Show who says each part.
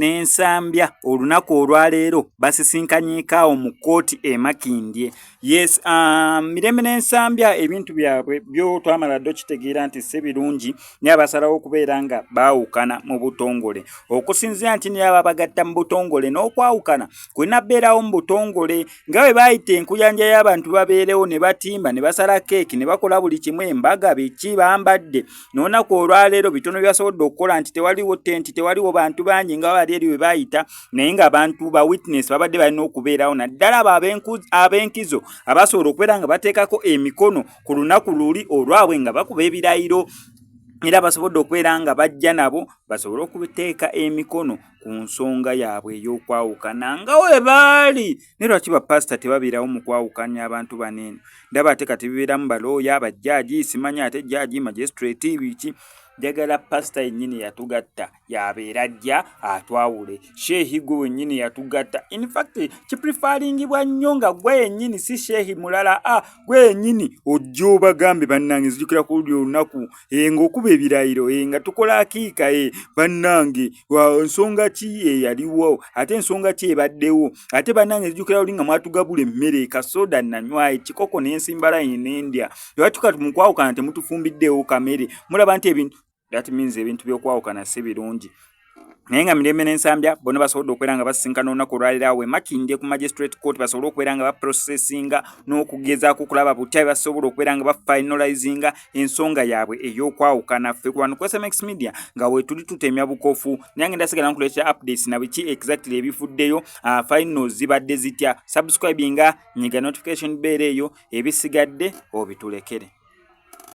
Speaker 1: n'ensambya olunaku olwaleero basisinkanyikaawo mu kkooti e Makindye. Yes, Mirembe n'ensambya ebintu byabwe byo twamala ddo kitegeera nti si birungi naye basalawo okubeera nga baawukana mu butongole okusinzira nti naye ababagatta mu butongole n'okwawukana kulina bbeerawo mu butongole nga bwe baayita enkuyanja y'abantu babeerewo ne batimba ne basala keeki ne bakola buli kimu embaga biki bambadde n'olunaku olwaleero bitono byasobodde okukola nti tewaliwo tenti tewaliwo bantu bangi nga bali eri bwe baayita naye ng'abantu ba witness babadde balina okubeerawo naddala abo ab'enkizo abasobola okubeera nga bateekako emikono ku lunaku luli olwabwe nga bakuba ebirayiro era basobodde okubeera nga bajja nabo basobole okuteeka emikono ku nsonga yaabwe ey'okwawukana nga we baali. Ne lwaki bapasita tebabeerawo mu kwawukanya abantu baneeno? Ndaba ate kati bibeeramu balooya bajjaaji simanyi ate jjaaji magistrate biki. Njagala pasita yennyini yatugatta yabeera ajja atwawule. Sheehi gwe wennyini yatugatta. In fact kiprefaringibwa nnyo nga gwe yennyini si sheehi mulala gwe yennyini ojja obagambe bannange nzijukira ku luli olunaku ng'okuba ebirayiro nga tukola akiika bannange nsonga ki eyaliwo ate ensonga ki ebaddewo ate bannange nzijukira luli nga mwatugabula emmere kasoda nanywa ekikoko n'ensimbalayini n'endya lwaki kati mu kwawukana temutufumbiddeewo kamere mulaba nti ebintu that means ebintu by'okwawukana si birungi. Naye nga Mirembe n'ensambya bonna basobodde okubeera nga basisinkana olunaku olwaleero awo e Makindye ku magistrate court basobole okubeera nga baprocessinga n'okugezaako okulaba butya basobola okubeera nga bafinalizinga ensonga yaabwe ey'okwawukana. Ffe ku wano ku SMX Media nga weetuli tutemya bukofu naye ngenda sigala nkuleetera updates na biki exactly ebifuddeyo finals zibadde zitya. Subscribinga nyiga notification bell eyo ebisigadde obitulekere.